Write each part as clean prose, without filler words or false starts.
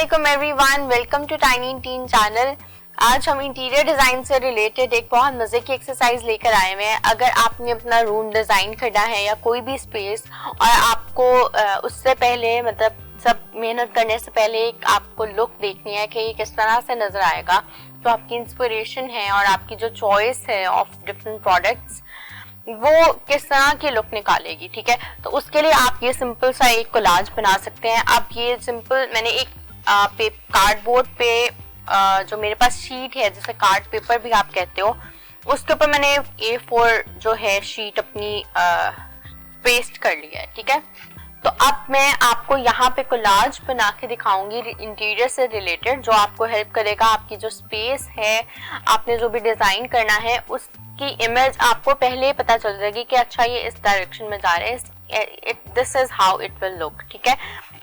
अस्सलामुअलैकुम everyone, welcome to tiny teen channel. आज हम इंटीरियर डिजाइन से रिलेटेड एक बहुत मजे की एक्सरसाइज लेकर आए हुए हैं। अगर आपने अपना रूम डिजाइन करना है या कोई भी स्पेस और आपको उससे पहले मतलब सब मेहनत करने से पहले आपको लुक देखनी है कि ये किस तरह से नजर आएगा, तो आपकी इंस्पिरेशन है और आपकी जो चॉइस है ऑफ डिफरेंट प्रोडक्ट्स वो किस तरह की लुक निकालेगी। ठीक है, तो उसके लिए आप ये सिंपल सा एक कोलाज बना सकते हैं। आप ये सिंपल मैंने एक कार्डबोर्ड पे जो मेरे पास शीट है, जैसे कार्ड पेपर भी आप कहते हो, उसके ऊपर मैंने A4 जो है शीट अपनी पेस्ट कर लिया है। ठीक है, तो अब मैं आपको यहाँ पे कोलाज बना के दिखाऊंगी इंटीरियर से रिलेटेड, जो आपको हेल्प करेगा। आपकी जो स्पेस है, आपने जो भी डिजाइन करना है, उसकी इमेज आपको पहले ही पता चल जाएगी कि अच्छा ये इस डायरेक्शन में जा रहे हैं, this is how it will look. ठीक है,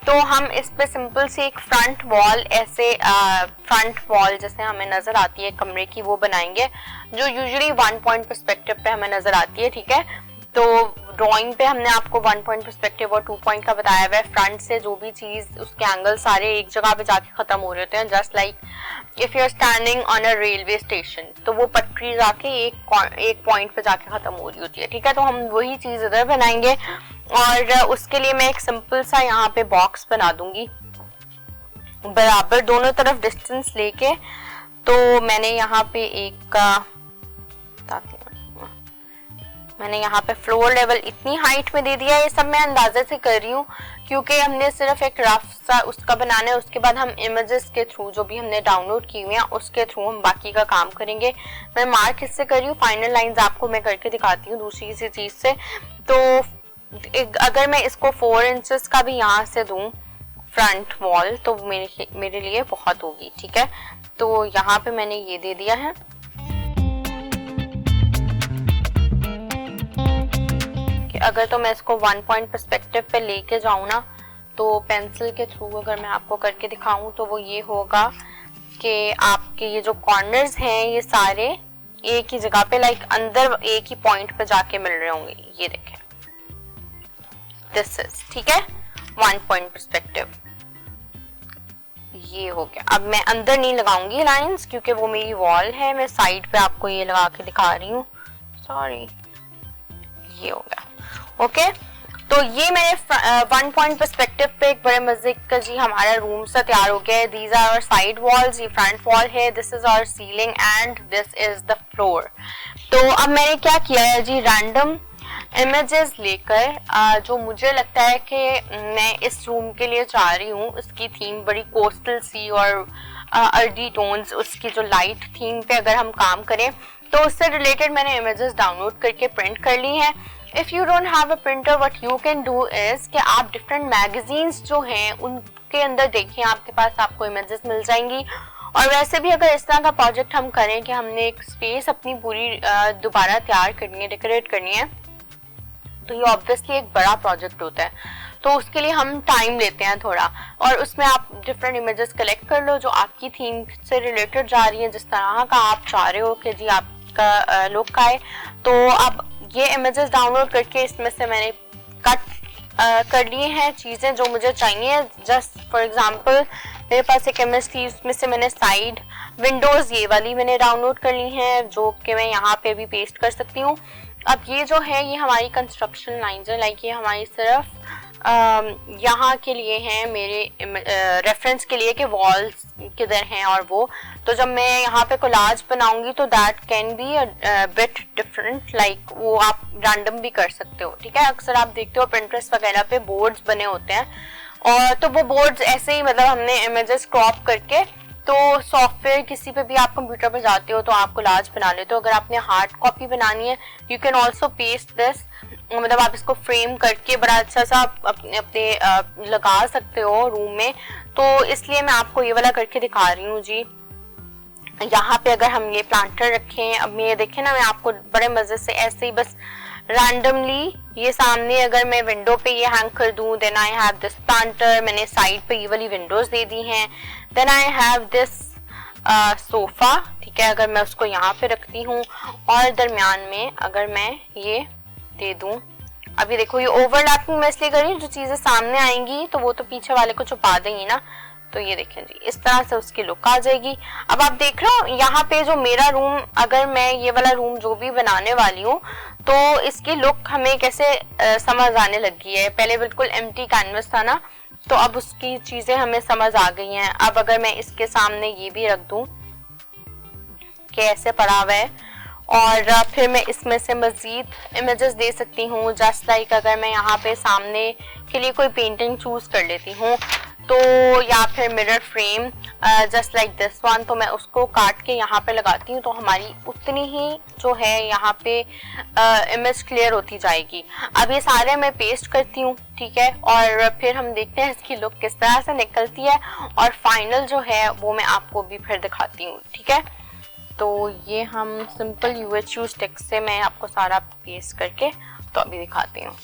तो हम इस पे सिंपल से एक फ्रंट वॉल, ऐसे फ्रंट वॉल जैसे हमें नजर आती है कमरे की, वो बनाएंगे जो यूजुअली 1 पॉइंट पर्सपेक्टिव पे हमें नजर आती है। ठीक है, तो ड्राइंग पे हमने आपको 1 पॉइंट पर्सपेक्टिव और 2 पॉइंट का बताया हुआ है। फ्रंट से जो भी चीज, उसके एंगल सारे एक जगह पे जाके खत्म हो रहे होते हैं, just like if you are standing on a railway station, तो वो पटरी जाके एक पॉइंट पे जाके खत्म हो रही होती है। ठीक है, तो हम वही चीज इधर बनाएंगे और उसके लिए मैं एक सिंपल सा यहाँ पे बॉक्स बना दूंगी बराबर दोनों तरफ डिस्टेंस लेके। तो मैंने यहाँ पे मैंने यहाँ पे फ्लोर लेवल इतनी हाइट में दे दिया है। ये सब मैं अंदाजे से कर रही हूँ क्योंकि हमने सिर्फ एक रफ सा उसका बनाना है, उसके बाद हम इमेजेस के थ्रू जो भी हमने डाउनलोड की हुई हैं उसके थ्रू हम बाकी का काम करेंगे। मैं मार्क इससे कर रही हूँ, फाइनल लाइंस आपको मैं करके दिखाती हूँ दूसरी किसी चीज से। तो अगर मैं इसको 4 इंचेस का भी यहाँ से दूं फ्रंट वॉल, तो मेरे लिए बहुत होगी। ठीक है, तो यहाँ पे मैंने ये दे दिया है। अगर तो मैं इसको 1 पॉइंट पर्सपेक्टिव पे लेके जाऊं ना, तो पेंसिल के थ्रू अगर मैं आपको करके दिखाऊं तो वो ये होगा कि आपके ये जो कॉर्नर्स हैं ये सारे एक ही जगह पे, लाइक अंदर एक ही पॉइंट पे जाके मिल रहे होंगे। ये देखें, दिस इज, ठीक है, 1 पॉइंट पर्सपेक्टिव ये हो गया। अब मैं अंदर नहीं लगाऊंगी लाइंस क्योंकि वो मेरी वॉल है, मैं साइड पे आपको ये लगा के दिखा रही हूँ। सॉरी, ये हो गया। ओके, तो ये मैंने 1 पॉइंट पर्सपेक्टिव पे एक बड़े मजे का जी हमारा रूम सा तैयार हो गया है। These are our side walls, ये फ्रंट वॉल है, this is our ceiling and this is the floor. तो अब मैंने क्या किया है जी, रैंडम इमेजेस लेकर जो मुझे लगता है कि मैं इस रूम के लिए चाह रही हूँ, उसकी थीम बड़ी कोस्टल सी और अर्दी टोन्स, उसकी जो लाइट थीम पे अगर हम काम करें तो उससे रिलेटेड मैंने इमेजेस डाउनलोड करके प्रिंट कर ली हैं। If you don't have a printer, what you can do is कि आप डिफरेंट मैगजीन्स जो हैं उनके अंदर देखिए, आपके पास आपको इमेजेस मिल जाएंगी। और वैसे भी अगर इस तरह का प्रोजेक्ट हम करें कि हमने एक स्पेस अपनी पूरी दोबारा तैयार करनी है, डेकोरेट करनी है, तो ये ऑब्वियसली एक बड़ा प्रोजेक्ट होता है। तो उसके लिए हम टाइम लेते हैं थोड़ा, और उसमें आप डिफरेंट इमेजेस कलेक्ट कर लो जो आपकी थीम से रिलेटेड जा रही है, जिस तरह का आप चाह रहे हो कि जी आपका लुक आए। तो अब ये इमेजेस डाउनलोड करके इसमें से मैंने कट कर लिए हैं चीज़ें जो मुझे चाहिए। जस्ट फॉर एग्जांपल मेरे पास एक इमेज थी, उसमें से मैंने साइड विंडोज़ ये वाली मैंने डाउनलोड कर ली हैं, जो कि मैं यहाँ पे भी पेस्ट कर सकती हूँ। अब ये जो है ये हमारी कंस्ट्रक्शन लाइंस है, लाइक ये हमारी सिर्फ यहाँ के लिए हैं, मेरे रेफरेंस के लिए कि वॉल्स किधर हैं और वो। तो जब मैं यहाँ पे कोलाज बनाऊंगी तो that can be a bit different, like वो आप रैंडम भी कर सकते हो। ठीक है, अक्सर आप देखते हो प्रिंटरेस्ट वगैरह पे बोर्ड्स बने होते हैं, और तो वो बोर्ड्स ऐसे ही मतलब हमने इमेजेस क्रॉप करके, तो सॉफ्टवेयर किसी पे भी आप कंप्यूटर पे जाते हो तो आप कोलाज बना लेते हो। अगर आपने हार्ड कॉपी बनानी है, you can also paste this, मतलब आप इसको फ्रेम करके बड़ा अच्छा सा अपने लगा सकते हो रूम में। तो इसलिए मैं आपको ये वाला करके दिखा रही हूँ जी। यहाँ पे अगर हम ये प्लांटर रखें, अब ये देखें ना, मैं आपको बड़े मजे से ऐसे ही बस रैंडमली ये सामने अगर मैं विंडो पे ये हैंग कर दूं, then I have this planter, मैंने साइड पे ये वाली विंडोज दे दी हैं, then I have this sofa. ठीक है, अगर मैं उसको यहाँ पे रखती हूँ और दरमियान में अगर मैं ये दे दूं, अभी देखो ये ओवरलैपिंग मैं इसलिए कर रही हूँ, जो चीजें सामने आएंगी तो वो तो पीछे वाले को छुपा देंगी ना, तो ये देखें जी, इस तरह से उसकी लुक आ जाएगी। अब आप देख रहे हो यहाँ पे जो मेरा रूम, अगर मैं ये वाला रूम जो भी बनाने वाली हूँ तो इसकी लुक हमें कैसे समझ आने लगी है। पहले बिल्कुल एम्प्टी कैनवस था ना, तो अब उसकी चीजें हमें समझ आ गई हैं। अब अगर मैं इसके सामने ये भी रख दूं कि ऐसे पड़ा हुआ है, और फिर मैं इसमें से मजीद इमेजेस दे सकती हूँ। जस्ट लाइक अगर मैं यहाँ पे सामने के लिए कोई पेंटिंग चूज कर लेती हूँ तो, या फिर mirror frame just like this one, तो मैं उसको काट के यहाँ पे लगाती हूँ तो हमारी उतनी ही जो है यहाँ पे इमेज क्लियर होती जाएगी। अब ये सारे मैं पेस्ट करती हूँ, ठीक है, और फिर हम देखते हैं इसकी लुक किस तरह से निकलती है, और फाइनल जो है वो मैं आपको भी फिर दिखाती हूँ, ठीक है। तो ये हम सिंपल UHU स्टिक से मैं आपको सारा पेस्ट करके तो अभी दिखाती हूँ।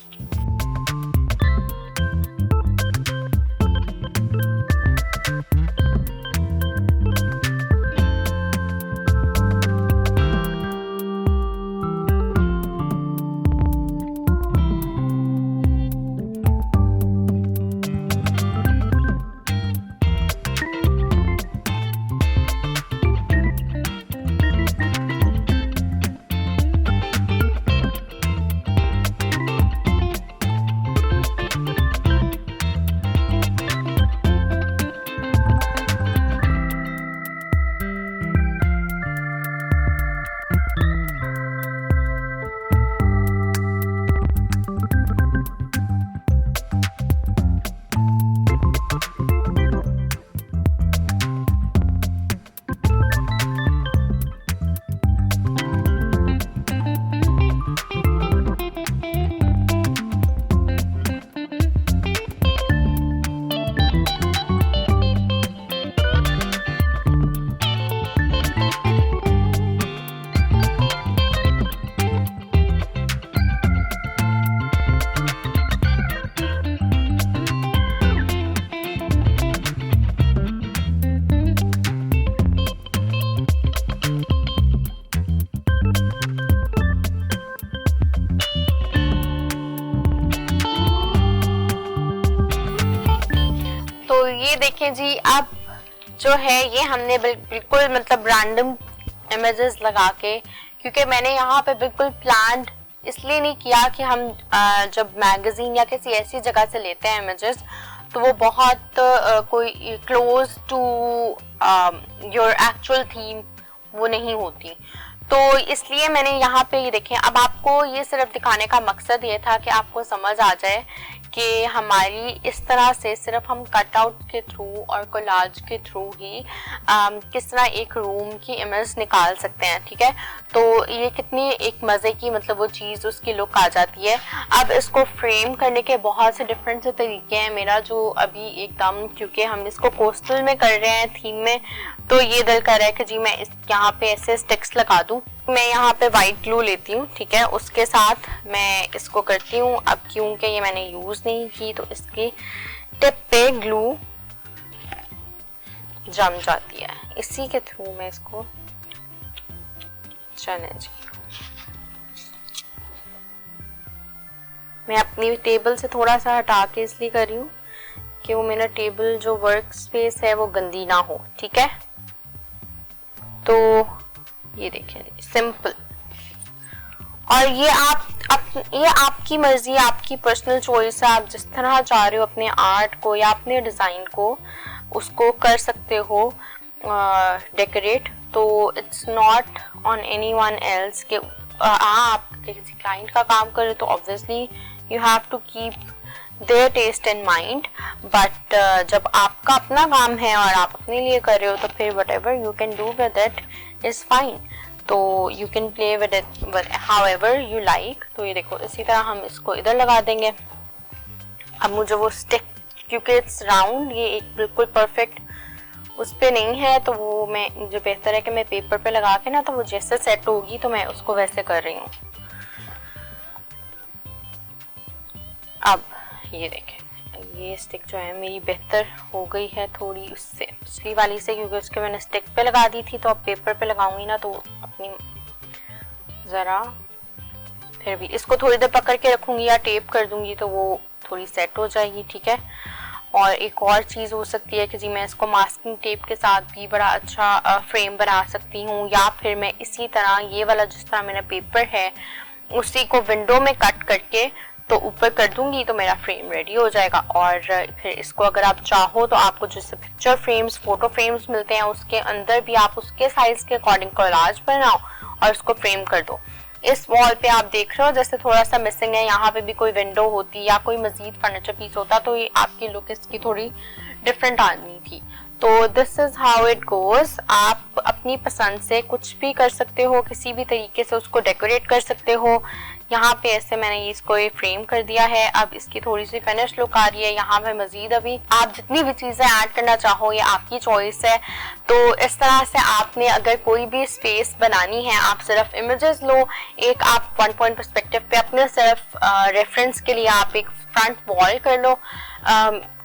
ये देखें जी, अब जो है ये हमने बिल्कुल मतलब रैंडम इमेजेस लगा के, क्योंकि मैंने यहाँ पे बिल्कुल प्लान्ड इसलिए नहीं किया कि हम जब मैगजीन या किसी ऐसी जगह से लेते हैं इमेजेस तो वो बहुत कोई close to your actual theme वो नहीं होती, तो इसलिए मैंने यहाँ पे ये देखें। अब आपको ये सिर्फ दिखाने का मकसद ये था कि आपको समझ आ जाए कि हमारी इस तरह से सिर्फ हम कटआउट के थ्रू और कोलाज के थ्रू ही किस तरह एक रूम की इमेज निकाल सकते हैं, ठीक है। तो ये कितनी एक मज़े की मतलब वो चीज़ उसकी लुक आ जाती है। अब इसको फ्रेम करने के बहुत से डिफरेंट से तरीके हैं। मेरा जो अभी एकदम, क्योंकि हम इसको कोस्टल में कर रहे हैं थीम में, तो ये दिल कर रहा है कि जी मैं इस यहाँ पे ऐसे स्टिक्स लगा दूँ। मैं यहाँ पे वाइट ग्लू लेती हूँ, ठीक है, उसके साथ मैं इसको करती हूँ। अब क्योंकि ये मैंने यूज़ नहीं की तो इसकी टिप पे ग्लू जम जाती है, इसी के थ्रू मैं इसको चले जी। मैं अपनी टेबल से थोड़ा सा हटा के इसलिए कर रही हूँ कि वो मेरा टेबल जो वर्क स्पेस है वो गंदी ना हो, ठीक है। तो ये देखिए सिंपल, और ये ये आपकी मर्जी, आपकी पर्सनल चॉइस है। आप जिस तरह चाह रहे हो अपने आर्ट को या अपने डिज़ाइन को उसको कर सकते हो डेकोरेट। तो it's not on anyone else के आप किसी क्लाइंट का काम कर रहे हो तो obviously you have to keep their taste in mind, but जब आपका अपना काम है और आप अपने लिए कर रहे हो तो फिर whatever you can do with it is fine. तो you can play with it however you like. तो ये देखो इसी तरह हम इसको इधर लगा देंगे। अब मुझे वो स्टिक, क्योंकि इट्स राउंड, ये एक बिल्कुल परफेक्ट उस पे नहीं है, तो वो मैं जो बेहतर है कि मैं पेपर पे लगा के ना, तो वो जैसे सेट होगी तो मैं उसको वैसे कर रही हूँ। अब ये देखें, ये स्टिक जो है मेरी बेहतर हो गई है थोड़ी उससे पिछली वाली से, क्योंकि उसके मैंने स्टिक पे लगा दी थी। तो अब पेपर पे लगाऊंगी ना तो अपनी ज़रा फिर भी इसको थोड़ी देर पकड़ के रखूंगी या टेप कर दूंगी तो वो थोड़ी सेट हो जाएगी, ठीक है। और एक और चीज़ हो सकती है कि जी मैं इसको मास्किंग टेप के साथ भी बड़ा अच्छा फ्रेम बना सकती हूँ, या फिर मैं इसी तरह ये वाला जिस तरह मेरा पेपर है उसी को विंडो में कट करके तो ऊपर कर दूंगी तो मेरा फ्रेम रेडी हो जाएगा। और फिर इसको अगर आप चाहो तो आपको जैसे पिक्चर फ्रेम्स, फोटो फ्रेम्स मिलते हैं उसके अंदर भी आप उसके साइज के अकॉर्डिंग कोलाज बनाओ और उसको फ्रेम कर दो। इस वॉल पे आप देख रहे हो जैसे थोड़ा सा मिसिंग है, यहाँ पे भी कोई विंडो होती या कोई मजीद फर्नीचर पीस होता तो ये आपकी लुक इसकी थोड़ी डिफरेंट आनी थी। तो this is how it goes. आप अपनी पसंद से कुछ भी कर सकते हो, किसी भी तरीके से उसको डेकोरेट कर सकते हो। यहाँ पे ऐसे मैंने इसको फ्रेम कर दिया है, अब इसकी थोड़ी सी फिनिश लुक आ रही है। यहाँ पे मजीद अभी आप जितनी भी चीजें ऐड करना चाहो ये आपकी चॉइस है। तो इस तरह से आपने अगर कोई भी स्पेस बनानी है, आप सिर्फ इमेजेस लो, एक आप 1 पॉइंट पर्सपेक्टिव पे अपने सिर्फ रेफरेंस के लिए आप एक फ्रंट वॉल कर लो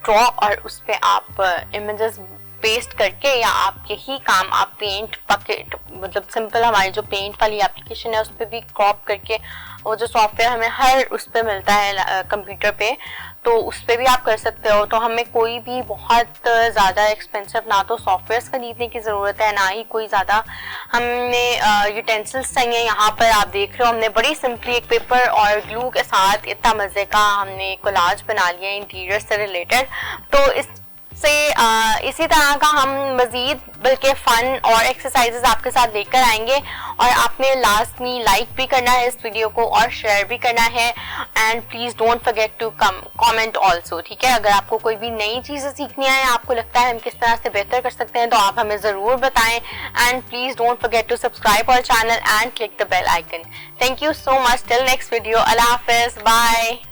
ड्रॉ, और उस पे आप इमेजेस पेस्ट करके, या आप यही काम आप पेंट बकेट मतलब सिंपल हमारी जो पेंट वाली एप्लीकेशन है उस पर भी क्रॉप करके, वो जो सॉफ्टवेयर हमें हर उस पर मिलता है कंप्यूटर पे, तो उस पर भी आप कर सकते हो। तो हमें कोई भी बहुत ज़्यादा एक्सपेंसिव ना तो सॉफ्टवेयर खरीदने की ज़रूरत है, ना ही कोई ज़्यादा हमें यूटेंसिल्स चाहिए। यहाँ पर आप देख रहे हो हमने बड़ी सिंपली एक पेपर और ग्लू के साथ इतना मज़े का हमने कोलाज बना लिया इंटीरियर से रिलेटेड। तो इसी तरह का हम मजीद बल्कि फन और एक्सरसाइजेस आपके साथ लेकर आएंगे, और आपने लास्ट में लाइक भी करना है इस वीडियो को और शेयर भी करना है, and please don't forget to comment also, ठीक है। अगर आपको कोई भी नई चीजें सीखनी है, आपको लगता है हम किस तरह से बेहतर कर सकते हैं, तो आप हमें जरूर बताएं, and please don't forget to subscribe our channel and click the bell icon. Thank you so much, till next video, Allah हाफिज, बाय।